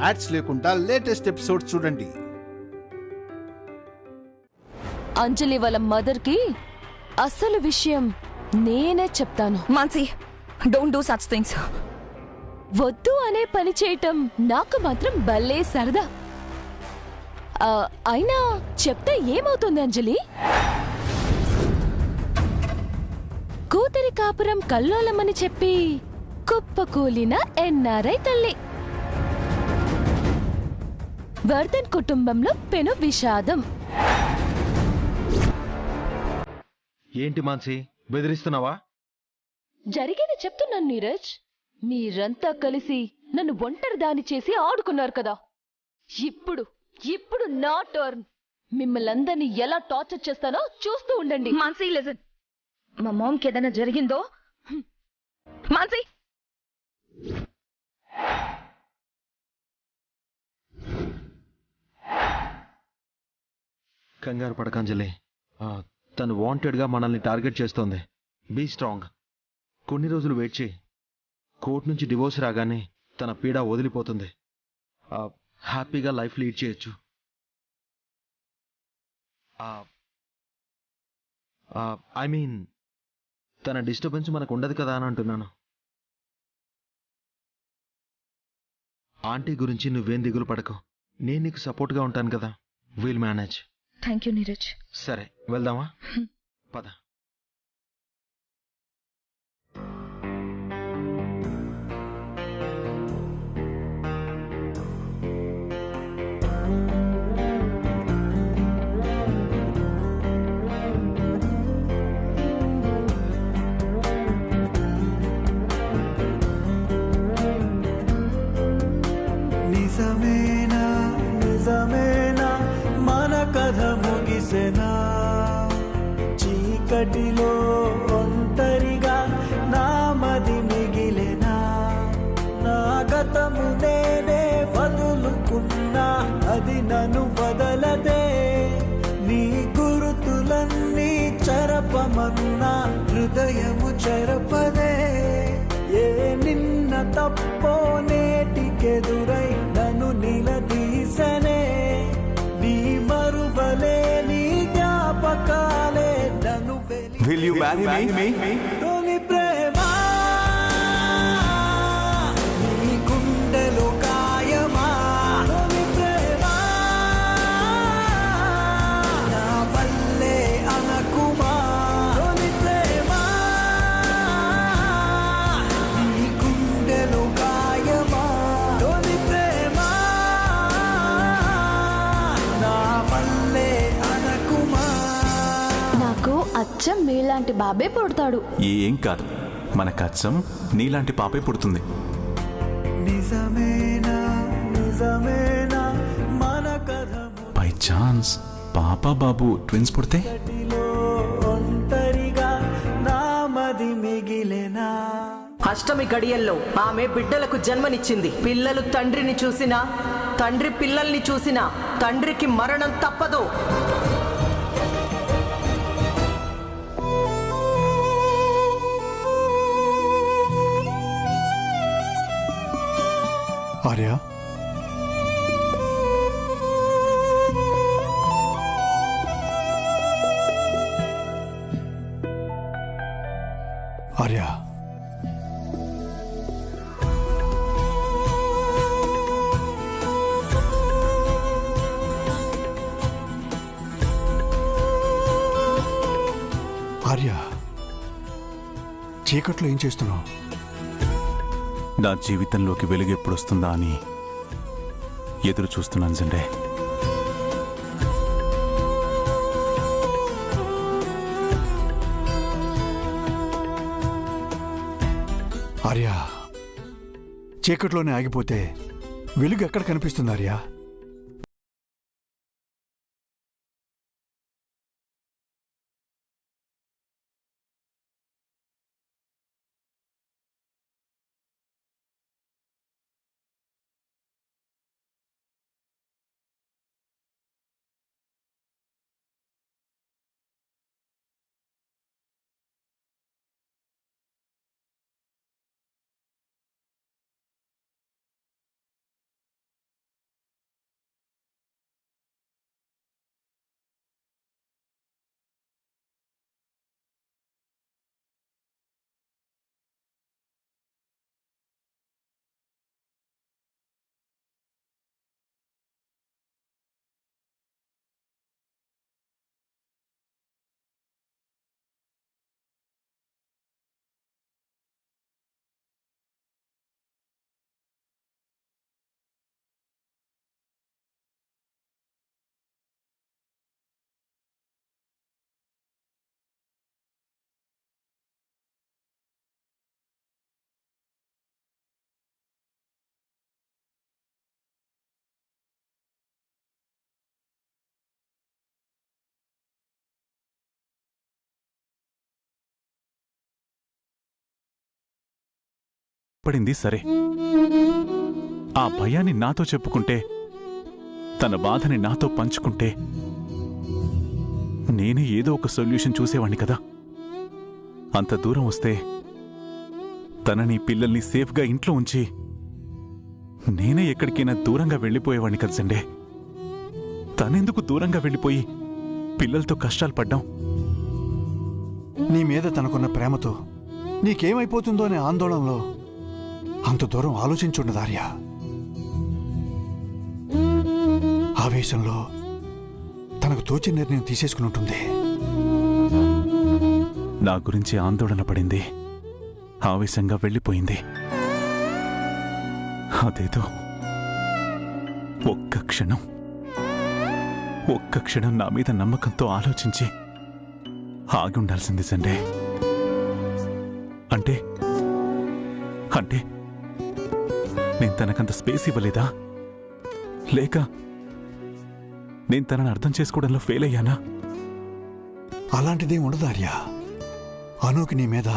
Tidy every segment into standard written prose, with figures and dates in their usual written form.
Ads లేకుండా latest episodes చూడండి. అంజలి వాళ్ళ మదర్ కి అసలు విషయం నేనే చెప్తాను. Mansi, don't do such things. వద్దు అనే పని చేయటం నాకు మాత్రం భలే సరదా. అయినా చెప్తే ఏమవుతుంది అంజలి? కూతురి కాపురం కల్లోలమని చెప్పి కుప్పకూలిన ఎన్ఆర్ఐ తల్లి. వర్ధన్ కుటుంబంలో పెను విషాదం. ఏంటి మాన్సి, బెదిరిస్తున్నావా? జరిగేది చెప్తున్నాను నీరజ్. మీరంతా కలిసి నన్ను ఒంటరి దాని చేసి ఆడుకున్నారు కదా. ఇప్పుడు నా టర్న్. మిమ్మల్ని అందరినీ ఎలా టార్చర్ చేస్తానో చూస్తూ ఉండండి. మాన్సీ లిజన్, మా మామ్కి ఏదైనా జరిగిందో. మాన్సీ, కంగారు పడకంజలి. తను వాంటెడ్గా మనల్ని టార్గెట్ చేస్తోంది. Be strong. కొన్ని రోజులు వెయిట్ చేయి. కోర్టు నుంచి డివోర్స్ రాగానే తన పీడ వదిలిపోతుంది. హ్యాపీగా లైఫ్ లీడ్ చేయొచ్చు. ఐ మీన్, తన డిస్టర్బెన్స్ మనకు ఉండదు కదా అని అంటున్నాను. ఆంటీ గురించి నువ్వేం దిగులు పడకు. నేను నీకు సపోర్ట్గా ఉంటాను కదా. Will manage. Thank you Neeraj. సరే, వెళ్దామా? పద. నిజమేనా నిజమేనా మన కథ ముగిసెనా? చీకటిలో ఒంటరిగా నా మది మిగిలెనా? నా గతము నేనే వదులుకున్నా, అది నన్ను వదలదే. నీ గురుతులన్నీ చెరపమన్నా హృదయము చెరపదే. ఏ నిన్న తప్పో నేటికెదురై నన్ను నిలదీసనే. నీ మరువలే నీ జ్ఞాపకాలే నన్ను Will you marry me? తొలి ప్రేమ నీ గుండెలో కాయమా? తొలి ప్రేమ నా వల్లే అనకుమా? తొలి ప్రేమ నీ గుండెలో కాయమా? తొలి ప్రేమ నా వల్లే అనకుమా? నాకు అచ్చం మీలాంటి బాబే పుడతాడు. ఏం కాదు, మనకు అచ్చం నీలాంటి పాపే పుడుతుంది. నిజమేనా నిజమేనా మన కథ బై ఛాన్స్ పాప బాబు ట్విన్స్ పుడితే? ఒంటరిగా నా మది మిగిలెనా? అష్టమి గడియల్లో ఆమె బిడ్డలకు జన్మనిచ్చింది. పిల్లలు తండ్రిని చూసినా, తండ్రి పిల్లల్ని చూసినా తండ్రికి మరణం తప్పదు. ఆర్య, ఆర్య, ఆర్య, చీకట్లో ఏం చేస్తున్నావు? నా జీవితంలోకి వెలుగు ఎప్పుడొస్తుందా అని ఎదురు చూస్తున్నాను సండే. ఆర్య, చీకట్లోనే ఆగిపోతే వెలుగు ఎక్కడ కనిపిస్తుంది ఆర్య? భయపడింది సరే, ఆ భయాన్ని నాతో చెప్పుకుంటే, తన బాధని నాతో పంచుకుంటే నేనే ఏదో ఒక సొల్యూషన్ చూసేవాణ్ణి కదా. అంత దూరం వస్తే తనని పిల్లల్ని సేఫ్గా ఇంట్లో ఉంచి నేనే ఎక్కడికైనా దూరంగా వెళ్ళిపోయేవాణ్ణి కదా సండే. తనెందుకు దూరంగా వెళ్ళిపోయి పిల్లలతో కష్టాలు పడ్డాం? నీ మీద తనకున్న ప్రేమతో నీకేమైపోతుందో అనే ఆందోళనలో అంత దూరం ఆలోచించుండదు ఆర్య. ఆవేశంలో తనకు తోచిన నిర్ణయం తీసేసుకుని ఉంటుంది. నా గురించి ఆందోళన పడింది, ఆవేశంగా వెళ్ళిపోయింది. అదేదో ఒక్క క్షణం నా మీద నమ్మకంతో ఆలోచించి ఆగి ఉండాల్సింది సండే. అంటే అంటే నేను తనకంత స్పేస్ ఇవ్వలేదా? లేక నేను తనని అర్థం చేసుకోవడంలో ఫెయిల్ అయ్యానా? అలాంటిదేం ఉండదు ఆర్య. అనూకి నీ మీద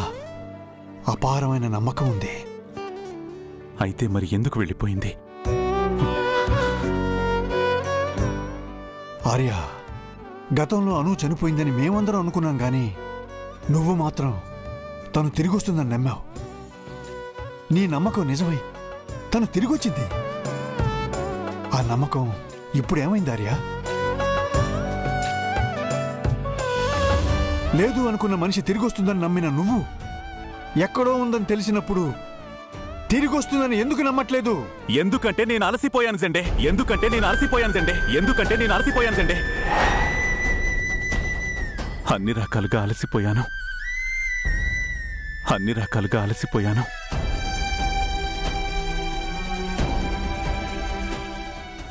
అపారమైన నమ్మకం ఉంది. అయితే మరి ఎందుకు వెళ్ళిపోయింది? ఆర్య, గతంలో అను చనిపోయిందని మేమందరం అనుకున్నాం గాని నువ్వు మాత్రం తను తిరిగొస్తుందని నమ్మావు. నీ నమ్మకం నిజమై తను తిరిగొచ్చింది. ఆ నమ్మకం ఇప్పుడేమైంది ఆర్య? లేదు అనుకున్న మనిషి తిరిగొస్తుందని నమ్మిన నువ్వు ఎక్కడో ఉందని తెలిసినప్పుడు తిరిగొస్తుందని ఎందుకు నమ్మట్లేదు? ఎందుకంటే నేను అలసిపోయాను సండే. అన్ని రకాలుగా అలసిపోయాను.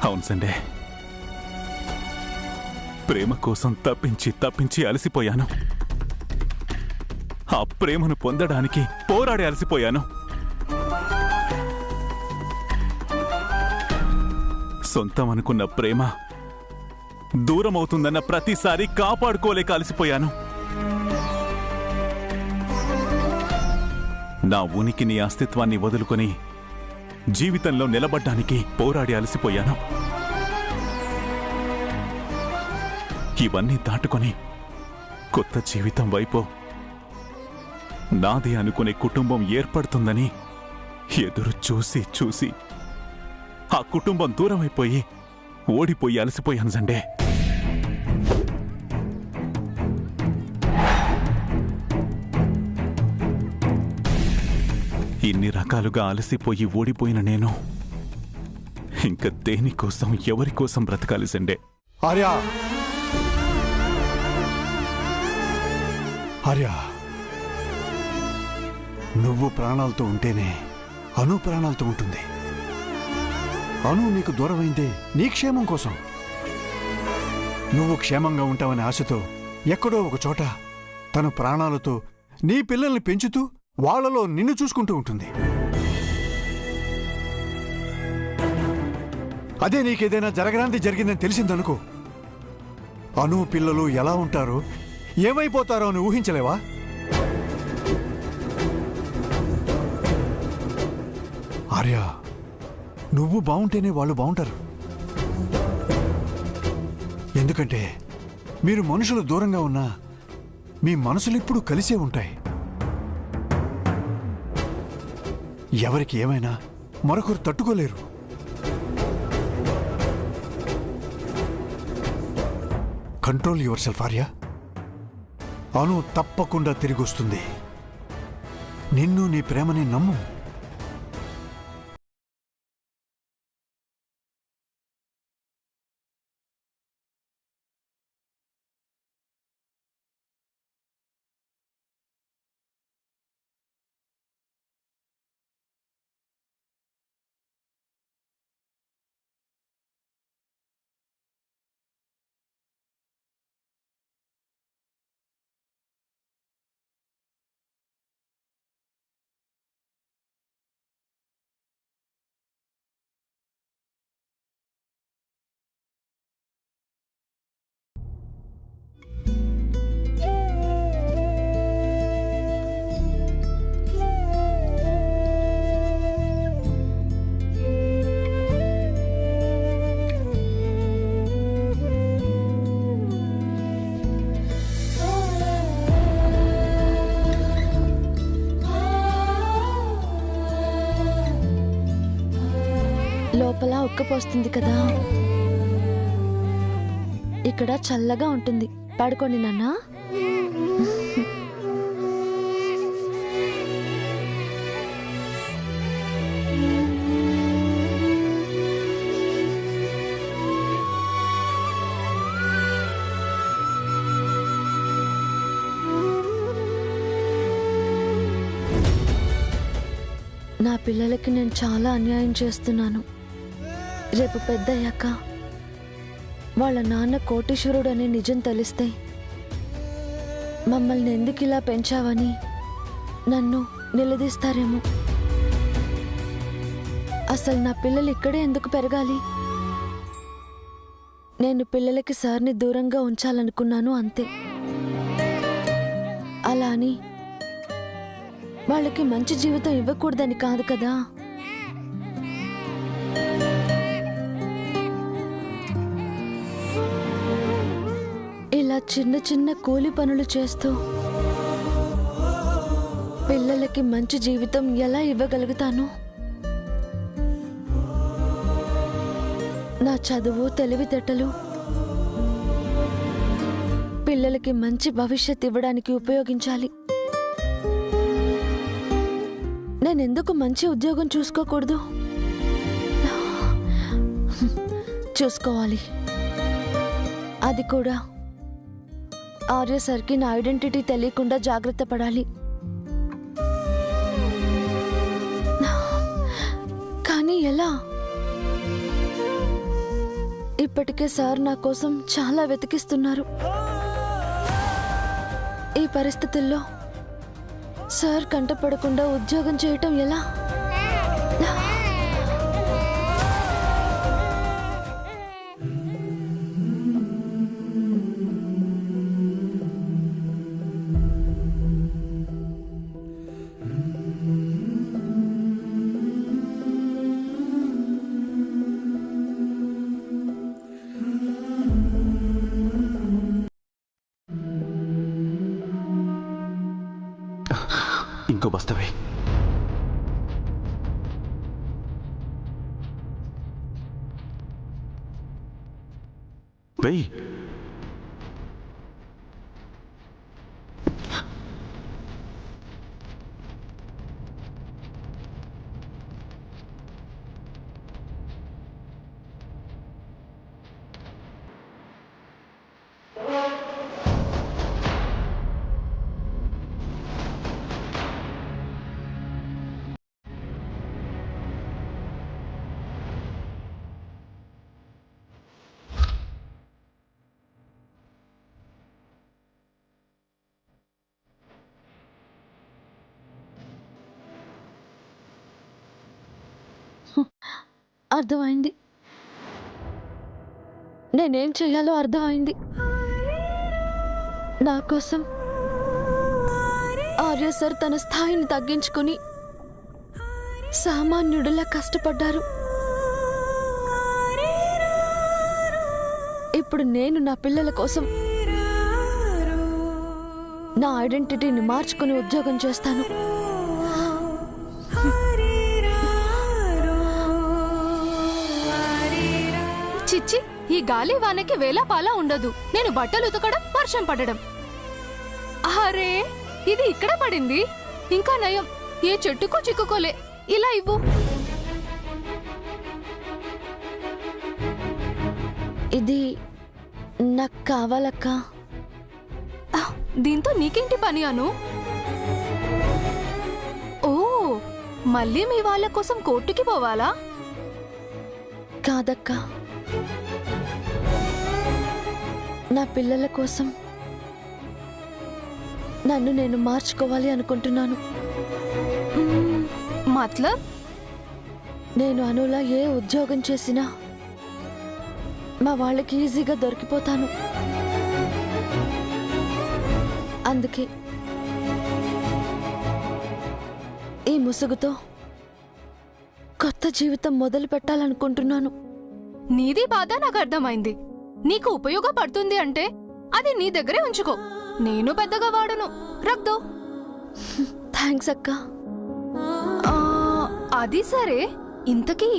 అవును సండే, ప్రేమ కోసం తప్పించి అలసిపోయాను. ఆ ప్రేమను పొందడానికి పోరాడి అలసిపోయాను. సొంతం అనుకున్న ప్రేమ దూరమవుతుందన్న ప్రతిసారి కాపాడుకోలేక అలసిపోయాను. నా ఉనికిని, అస్తిత్వాన్ని వదులుకొని జీవితంలో నిలబడ్డానికి పోరాడి అలసిపోయాను. ఇవన్నీ దాటుకొని కొత్త జీవితం వైపు, నాది అనుకునే కుటుంబం ఏర్పడుతుందని ఎదురు చూసి ఆ కుటుంబం దూరమైపోయి ఓడిపోయి అలసిపోయాను సండే. ఇన్ని రకాలుగా అలసిపోయి ఓడిపోయిన నేను ఇంక దేనికోసం, ఎవరికోసం బ్రతకాలి సండే? ఆర్య, ఆర్య, నువ్వు ప్రాణాలతో ఉంటేనే అను ప్రాణాలతో ఉంటుంది. అను నీకు దూరమైందే నీ క్షేమం కోసం. నువ్వు క్షేమంగా ఉంటావనే ఆశతో ఎక్కడో ఒక చోట తను ప్రాణాలతో నీ పిల్లల్ని పెంచుతూ వాళ్లలో నిన్ను చూసుకుంటూ ఉంటుంది. అదే నీకేదైనా జరగరాంది జరిగిందని తెలిసిందనుకో, అను పిల్లలు ఎలా ఉంటారో, ఏమైపోతారో అని ఊహించలేవా? ఆర్య, నువ్వు బావుంటేనే వాళ్ళు బావుంటారు. ఎందుకంటే మీరు మనుషులు దూరంగా ఉన్నా మీ మనసులు ఇప్పుడు కలిసే ఉంటాయి. ఎవరికి ఏమైనా మరొకరు తట్టుకోలేరు. Control yourself Arya. Anu తప్పకుండా తిరిగొస్తుంది. నిన్ను, నీ ప్రేమని నమ్ము. లోపల ఉక్కపోస్తుంది కదా, ఇక్కడ చల్లగా ఉంటుంది. పడుకోండి నాన్నా. నా పిల్లలకి నేను చాలా అన్యాయం చేస్తున్నాను. రేపు పెద్దయ్యాక వాళ్ళ నాన్న కోటీశ్వరుడు అనే నిజం తెలిస్తే మమ్మల్ని ఎందుకు ఇలా పెంచావని నన్ను నిలదీస్తారేమో. అసలు నా పిల్లలు ఇక్కడే ఎందుకు పెరగాలి? నేను పిల్లలకి సార్ని దూరంగా ఉంచాలనుకున్నాను, అంతే. అలా అని వాళ్ళకి మంచి జీవితం ఇవ్వకూడదని కాదు కదా. ఇలా చిన్న చిన్న కూలి పనులు చేస్తూ పిల్లలకి మంచి జీవితం ఎలా ఇవ్వగలుగుతాను? నా చదువు, తెలివితేటలు పిల్లలకి మంచి భవిష్యత్ ఇవ్వడానికి ఉపయోగించాలి. నేనెందుకు మంచి ఉద్యోగం చూసుకోకూడదు? చూసుకోవాలి. అది కూడా ఆర్య సార్కి నా ఐడెంటిటీ తెలియకుండా జాగ్రత్త పడాలి. కానీ ఎలా? ఇప్పటికే సార్ నా కోసం చాలా వెతికిస్తున్నారు. ఈ పరిస్థితుల్లో సార్ కంటపడకుండా ఉద్యోగం చేయటం ఎలా? ఇంకో బస్తవే. వెయ్యి. అర్థమైంది. నేనేం చేయాలో అర్థమైంది. నా కోసం ఆర్య సార్ తన స్థాయిని తగ్గించుకుని సామాన్యుడిలా కష్టపడ్డారు. ఇప్పుడు నేను నా పిల్లల కోసం నా ఐడెంటిటీని మార్చుకుని ఉద్యోగం చేస్తాను. చిచ్చి, ఈ గాలి వానకి వేలాపాలా ఉండదు. నేను బట్టలు ఉతకడం, వర్షం పడడం. అరే, ఇది ఇక్కడ పడింది. ఇంకా నయం, ఏ చెట్టుకు చిక్కుకోలే. ఇలా ఇవ్వు. ఇది నాకు కావాలక్కా. దీంతో నీకేంటి పని అను? ఓ, మళ్ళీ మీ వాళ్ళ కోసం కోర్టుకి పోవాలా? కాదక్కా, నా పిల్లల కోసం నన్ను నేను మార్చుకోవాలి అనుకుంటున్నాను. మతలబ్? నేను అనులా ఏ ఉద్యోగం చేసినా మా వాళ్ళకి ఈజీగా దొరికిపోతాను. అందుకే ఈ ముసుగుతో కొత్త జీవితం మొదలు పెట్టాలనుకుంటున్నాను. నీది బాధ నాకు అర్థమైంది. నీకు ఉపయోగపడుతుంది అంటే అది నీ దగ్గరే ఉంచుకో. నేను పెద్దగా వాడను. రక్దో. థ్యాంక్స్ అక్క. అది సరే, ఇంతకీ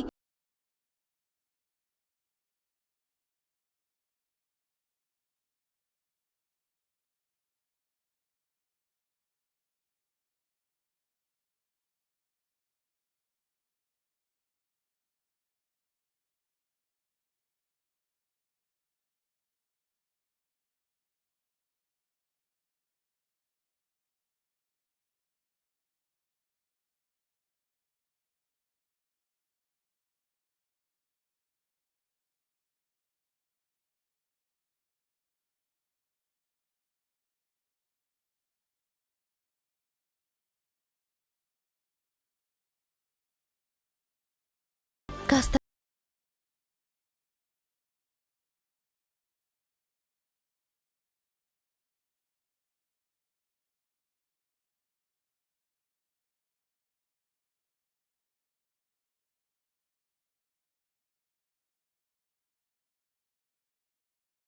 కాస్త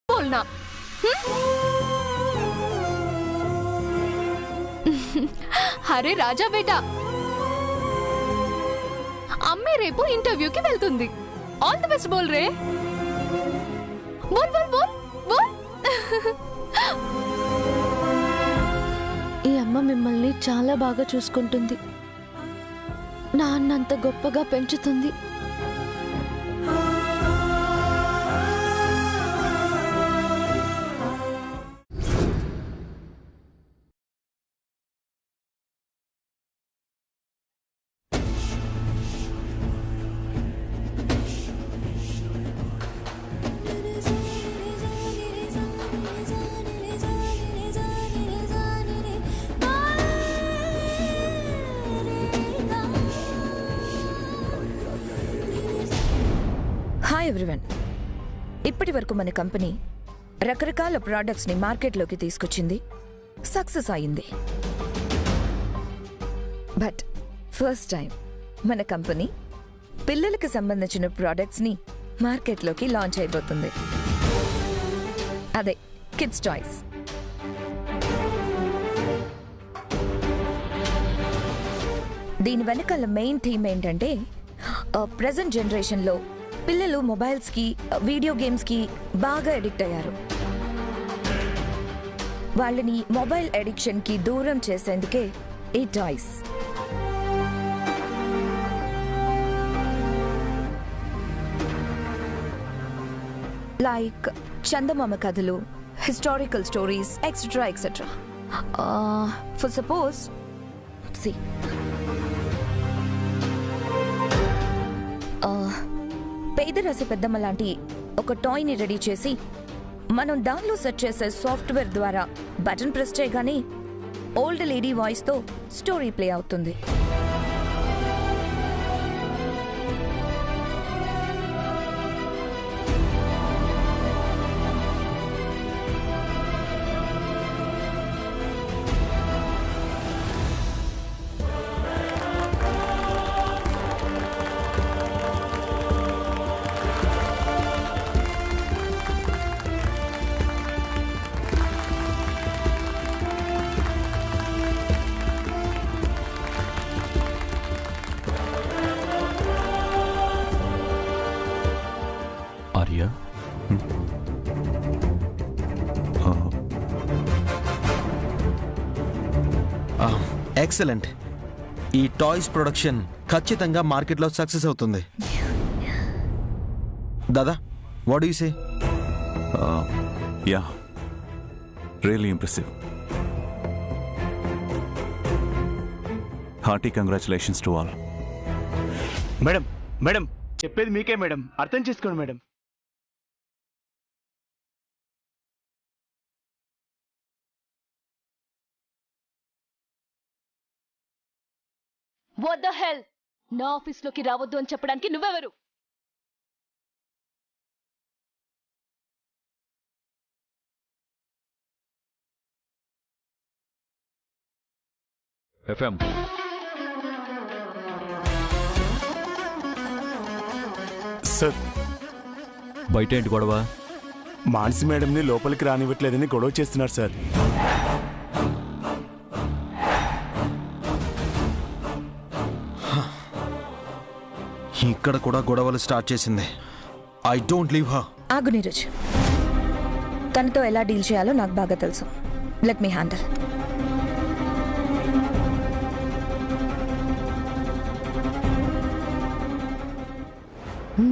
बोलना అరే రాజా బేటా, అమ్మే రేపు ఇంటర్వ్యూకి వెళ్తుంది. ఆల్ ది బెస్ట్ బోల్ రే. బోల్ బోల్ బోల్ బోల్. ఈ అమ్మ మిమ్మల్ని చాలా బాగా చూసుకుంటుంది. నాన్నంత గొప్పగా పెంచుతుంది. Hi everyone. ఇప్పటి వరకు మన కంపెనీ రకరకాల ప్రోడక్ట్స్ని మార్కెట్లోకి తీసుకొచ్చింది, సక్సెస్ అయింది. బట్ ఫస్ట్ టైం మన కంపెనీ పిల్లలకు సంబంధించిన ప్రోడక్ట్స్ని మార్కెట్లోకి లాంచ్ అయిపోతుంది. అదే కిడ్స్ టాయ్స్. దీని వెనకాల మెయిన్ థీమ్ ఏంటంటే ప్రెజెంట్ జనరేషన్లో పిల్లలు మొబైల్స్కి, వీడియో గేమ్స్కి బాగా అడిక్ట్ అయ్యారు. వాళ్ళని మొబైల్ అడిక్షన్కి దూరం చేసేందుకే ఈ టాయ్స్. లైక్ చందమామ కథలు, historical stories, etcetera etcetera. For suppose సి పేదరాశి పెద్దమ్మ లాంటి ఒక టాయ్ని రెడీ చేసి మనం దానిలో సెట్ చేసే సాఫ్ట్వేర్ ద్వారా బటన్ ప్రెస్ చేయగానే ఓల్డ్ లేడీ వాయిస్తో స్టోరీ ప్లే అవుతుంది. ఆర్య, ఎక్సలెంట్. ఈ టాయ్స్ ప్రొడక్షన్ ఖచ్చితంగా మార్కెట్లో సక్సెస్ అవుతుంది. దాదా, what do you say? Yeah, really impressive. Hearty congratulations to all. Madam madam, చెప్పేది మీకే మేడం, అర్థం చేసుకోండి మేడం. What the hell? నా ఆఫీస్లోకి రావద్దు అని చెప్పడానికి నువ్వెవరు? ఎఫ్ఎం సార్, బయట ఏంటి గొడవ? మానసి మేడంని లోపలికి రానివ్వట్లేదని గొడవ చేస్తున్నారు సార్. ఇక్కడ కూడా గొడవలు స్టార్ట్ చేసింది. I don't leave her. ఆగు నీరజ్, తనతో ఎలా డీల్ చేయాలో నాకు బాగా తెలుసు. Let me handle.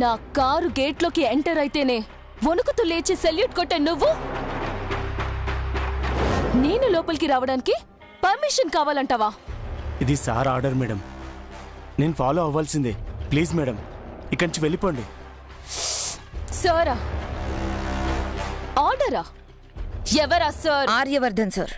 నా కారు గేట్లోకి ఎంటర్ అయితేనే వణుకుతూ లేచి సెల్యూట్ కొట్టే నువ్వు, నేను లోపలికి రావడానికి పర్మిషన్ కావాలంటావా? ఇది సార్ ఆర్డర్ మేడం, నేను ఫాలో అవ్వాల్సిందే. ప్లీజ్ మేడం, ఇక్కడి నుంచి వెళ్ళిపోండి. సారా? ఆర్డరా? ఎవరా సార్? ఆర్యవర్ధన్ సార్.